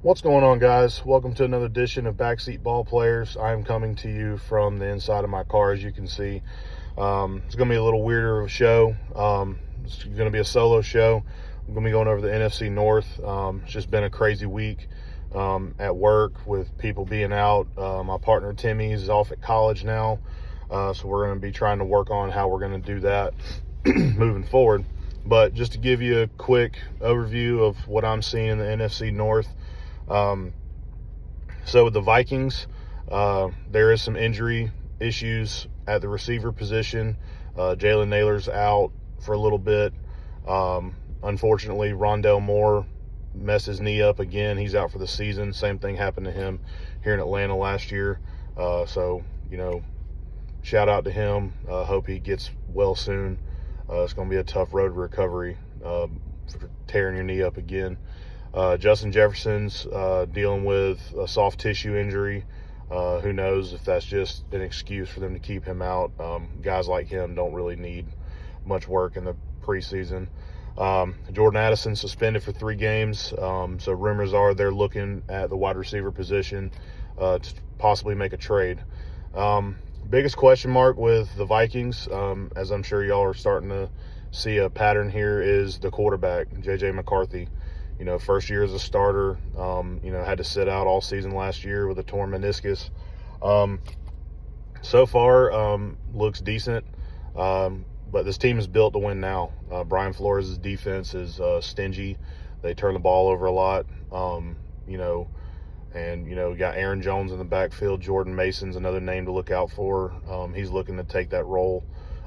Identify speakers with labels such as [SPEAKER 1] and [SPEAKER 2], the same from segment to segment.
[SPEAKER 1] What's going on, guys? Welcome to another edition of Backseat Ball Players. I'm coming to you from the inside of my car, as you can see. It's going to be a little weirder of a show. It's going to be a solo show. I'm going to be going over the NFC North. It's just been a crazy week at work with people being out. My partner Timmy is off at college now, so we're going to be trying to work on how we're going to do that moving forward. But just to give you a quick overview of what I'm seeing in the NFC North. So with the Vikings, there is some injury issues at the receiver position. Jalen Naylor's out for a little bit. Unfortunately, Rondale Moore messed his knee up again. He's out for the season. Same thing happened to him here in Atlanta last year. So, shout out to him. Hope he gets well soon. It's going to be a tough road to recovery for tearing your knee up again. Justin Jefferson's dealing with a soft tissue injury. Who knows if that's just an excuse for them to keep him out. Guys like him don't really need much work in the preseason. Jordan Addison suspended for 3 games. So rumors are they're looking at the wide receiver position to possibly make a trade. Biggest question mark with the Vikings, as I'm sure y'all are starting to see a pattern here, is the quarterback, J.J. McCarthy. First year as a starter, had to sit out all season last year with a torn meniscus. So far, looks decent, but this team is built to win now. Brian Flores' defense is stingy. They turn the ball over a lot, and, we got Aaron Jones in the backfield. Jordan Mason's another name to look out for. He's looking to take that role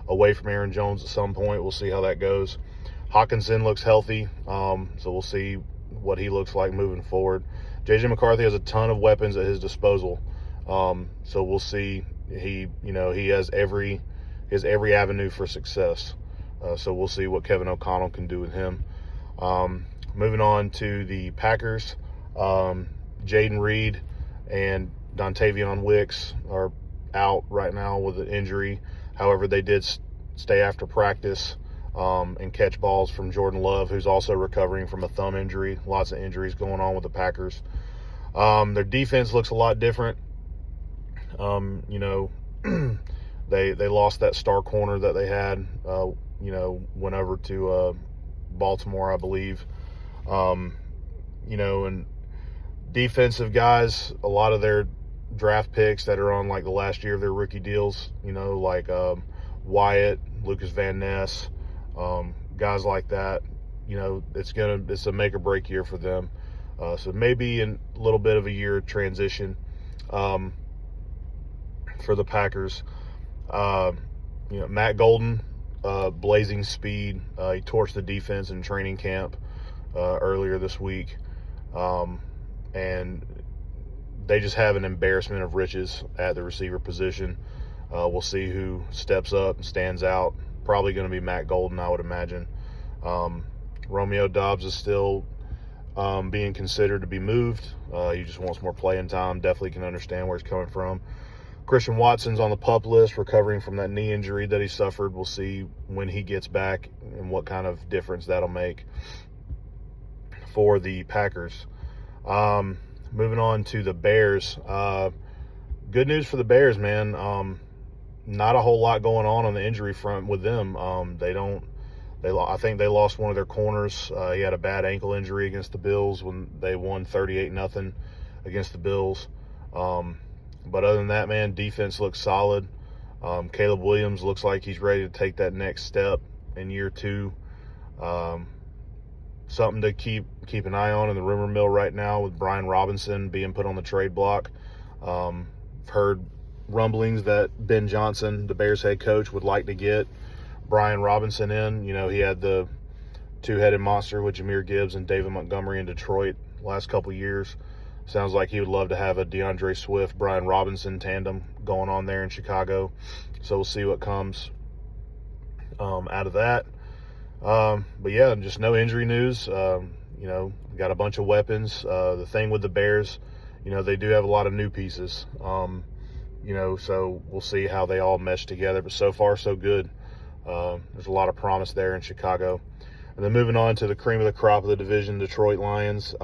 [SPEAKER 1] away from Aaron Jones at some point. We'll see how that goes. Hawkinson looks healthy, so we'll see what he looks like moving forward. J.J. McCarthy has a ton of weapons at his disposal, so we'll see. He has every avenue for success. So we'll see what Kevin O'Connell can do with him. Moving on to the Packers, Jaden Reed and Dontavion Wicks are out right now with an injury. However, they did stay after practice and catch balls from Jordan Love, who's also recovering from a thumb injury. Lots of injuries going on with the Packers. Their defense looks a lot different. They lost that star corner that they had, went over to Baltimore, I believe. And defensive guys, a lot of their draft picks that are on like the last year of their rookie deals, like Wyatt, Lucas Van Ness, guys like that, it's a make or break year for them. So maybe a little bit of a year transition for the Packers. Matt Golden, blazing speed. He torched the defense in training camp earlier this week. And they just have an embarrassment of riches at the receiver position. We'll see who steps up and stands out. Probably going to be Matt Golden, I would imagine. Romeo Doubs is still being considered to be moved. He just wants more playing time. Definitely can understand where he's coming from. Christian Watson's on the PUP list, recovering from that knee injury that he suffered. We'll see when he gets back and what kind of difference that'll make for the Packers. Moving on to the Bears. Good news for the Bears, man. Not a whole lot going on the injury front with them. I think they lost one of their corners. He had a bad ankle injury against the Bills when they won 38-0 against the Bills. But other than that, man, defense looks solid. Caleb Williams looks like he's ready to take that next step in year 2. Something to keep an eye on in the rumor mill right now with Brian Robinson being put on the trade block. I've heard rumblings that Ben Johnson, the Bears head coach, would like to get Brian Robinson in. He had the two-headed monster with Jahmyr Gibbs and David Montgomery in Detroit last couple years. Sounds like he would love to have a DeAndre Swift, Brian Robinson tandem going on there in Chicago. So we'll see what comes out of that. But yeah, just no injury news. Got a bunch of weapons. The thing with the Bears, they do have a lot of new pieces. So we'll see how they all mesh together. But so far, so good. There's a lot of promise there in Chicago. And then moving on to the cream of the crop of the division, Detroit Lions.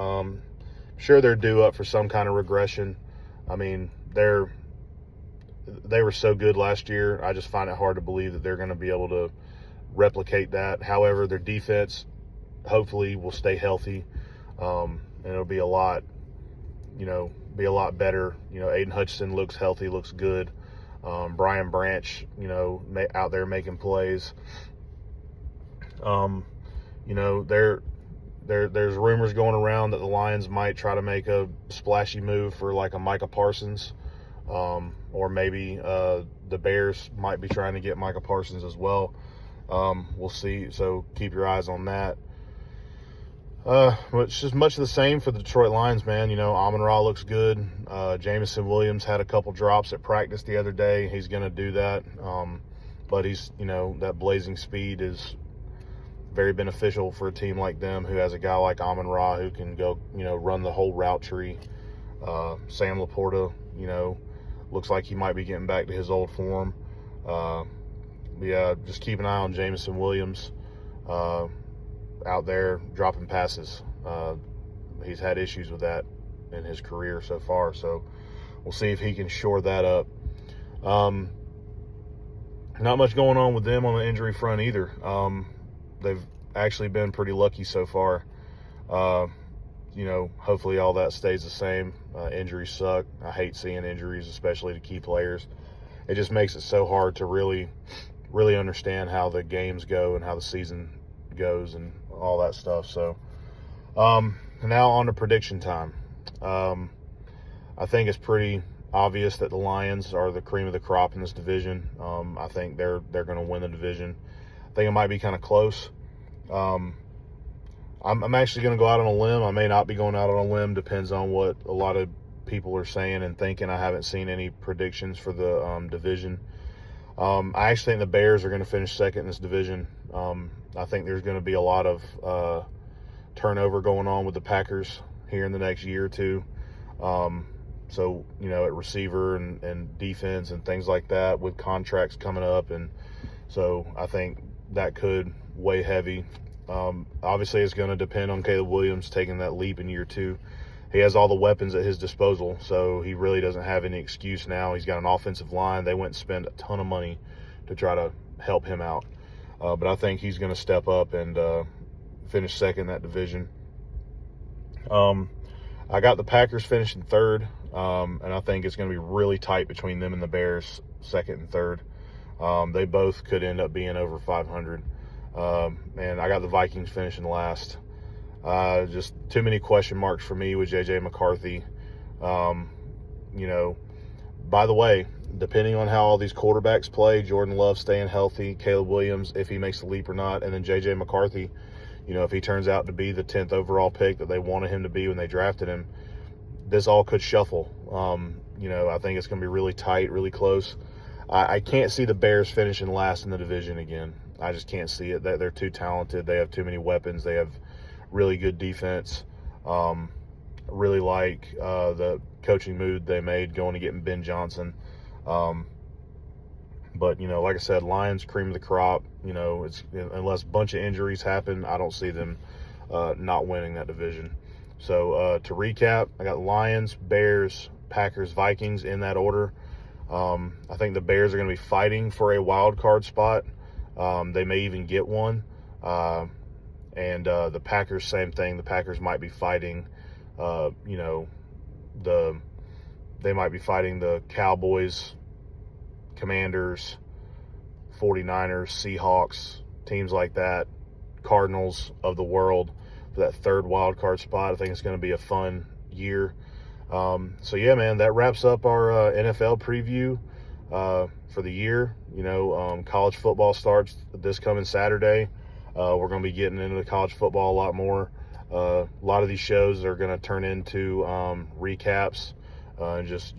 [SPEAKER 1] sure they're due up for some kind of regression. I mean, they were so good last year. I just find it hard to believe that they're going to be able to replicate that. However, their defense hopefully will stay healthy, and it'll be a lot better. Aiden Hutchinson looks healthy, looks good. Brian Branch, out there making plays. There's rumors going around that the Lions might try to make a splashy move for like a Micah Parsons, or maybe the Bears might be trying to get Micah Parsons as well. We'll see. So keep your eyes on that. But it's just much of the same for the Detroit Lions, man. Amon-Ra looks good. Jameson Williams had a couple drops at practice the other day. He's going to do that. But he's, that blazing speed is very beneficial for a team like them who has a guy like Amon-Ra who can go, run the whole route tree. Sam Laporta, looks like he might be getting back to his old form. Just keep an eye on Jameson Williams out there dropping passes. He's had issues with that in his career so far, so we'll see if he can shore that up. Not much going on with them on the injury front either. They've actually been pretty lucky so far. Hopefully all that stays the same. Injuries suck. I hate seeing injuries, especially to key players. It just makes it so hard to really understand how the games go and how the season goes and all that stuff. So now on to prediction time. I think it's pretty obvious that the Lions are the cream of the crop in this division. I think they're going to win the division. I think it might be kind of close. I'm actually going to go out on a limb. I may not be going out on a limb. Depends on what a lot of people are saying and thinking. I haven't seen any predictions for the division. I actually think the Bears are going to finish second in this division. I think there's going to be a lot of turnover going on with the Packers here in the next year or two. So, at receiver and defense and things like that with contracts coming up. And so I think that could weigh heavy. Obviously, it's going to depend on Caleb Williams taking that leap in year two. He has all the weapons at his disposal, so he really doesn't have any excuse now. He's got an offensive line. They went and spent a ton of money to try to help him out. But I think he's going to step up and finish second in that division. I got the Packers finishing third, and I think it's going to be really tight between them and the Bears, second and third. They both could end up being over 500. And I got the Vikings finishing last. Just too many question marks for me with J.J. McCarthy. By the way, depending on how all these quarterbacks play, Jordan Love staying healthy, Caleb Williams, if he makes the leap or not, and then J.J. McCarthy, if he turns out to be the 10th overall pick that they wanted him to be when they drafted him, this all could shuffle. I think it's going to be really tight, really close. I can't see the Bears finishing last in the division again. I just can't see it. They're too talented. They have too many weapons. They have really good defense. Really like the coaching move they made going to getting Ben Johnson. But, like I said, Lions, cream of the crop. It's unless a bunch of injuries happen, I don't see them not winning that division. So to recap, I got Lions, Bears, Packers, Vikings in that order. I think the Bears are going to be fighting for a wild card spot. They may even get one. And the Packers, same thing. The Packers might be fighting, they might be fighting the Cowboys, Commanders, 49ers, Seahawks, teams like that, Cardinals of the world for that third wild card spot. I think it's going to be a fun year. So yeah, man, that wraps up our NFL preview for the year. College football starts this coming Saturday. We're going to be getting into the college football a lot more. A lot of these shows are going to turn into recaps and just,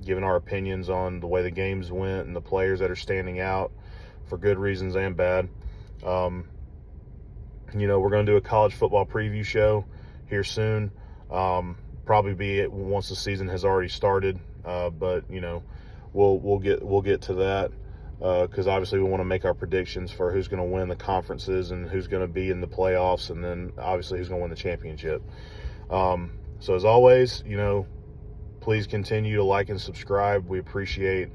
[SPEAKER 1] giving our opinions on the way the games went and the players that are standing out for good reasons and bad. We're going to do a college football preview show here soon. Probably be it once the season has already started. But we'll get to that. Because obviously we want to make our predictions for who's going to win the conferences and who's going to be in the playoffs, and then obviously who's going to win the championship. So as always, please continue to like and subscribe. We appreciate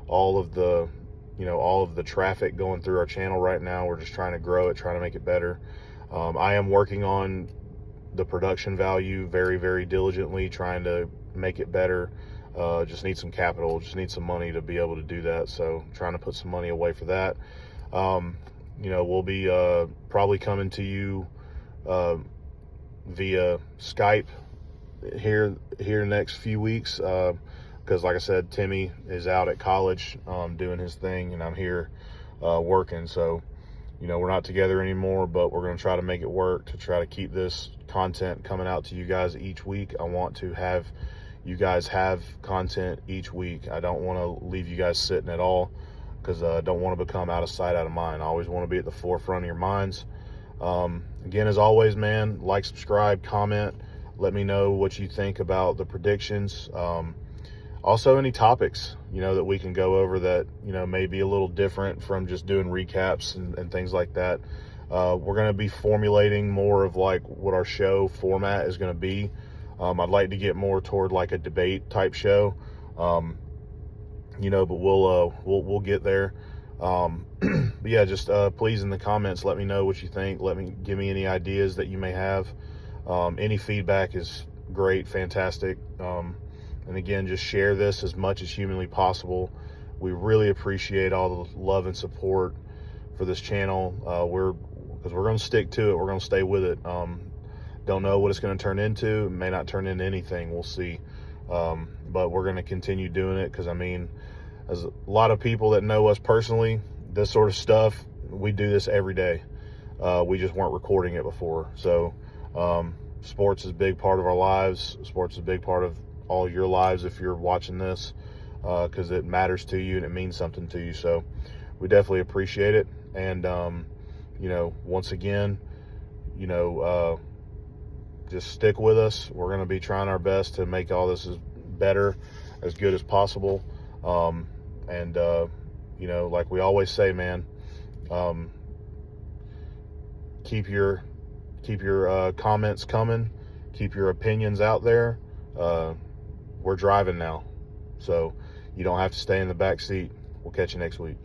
[SPEAKER 1] all of the traffic going through our channel right now. We're just trying to grow it, trying to make it better. I am working on the production value very, very diligently, trying to make it better. Just need some capital, just need some money to be able to do that. So trying to put some money away for that. We'll be probably coming to you via Skype here next few weeks, because like I said, Timmy is out at college doing his thing, and I'm here working. So we're not together anymore, but we're going to try to make it work to try to keep this content coming out to you guys each week. I want to have you guys have content each week. I don't want to leave you guys sitting at all, because I don't want to become out of sight, out of mind. I always want to be at the forefront of your minds. Again, as always, man, like, subscribe, comment. Let me know what you think about the predictions. Also, any topics, that we can go over that, may be a little different from just doing recaps and things like that. We're going to be formulating more of like what our show format is going to be. I'd like to get more toward like a debate type show, but we'll get there. But yeah, just please in the comments, let me know what you think. Give me any ideas that you may have. Any feedback is great, fantastic. And again, just share this as much as humanly possible. We really appreciate all the love and support for this channel. Because we're going to stick to it. We're going to stay with it. Don't know what it's going to turn into. It may not turn into anything. We'll see. But we're going to continue doing it, because as a lot of people that know us personally, this sort of stuff, we do this every day. We just weren't recording it before. So sports is a big part of our lives. Sports is a big part of all your lives if you're watching this, because it matters to you and it means something to you. So we definitely appreciate it. And once again, just stick with us. We're going to be trying our best to make all this as better, as good as possible. Like we always say, man, keep your comments coming, keep your opinions out there. We're driving now, so you don't have to stay in the back seat. We'll catch you next week.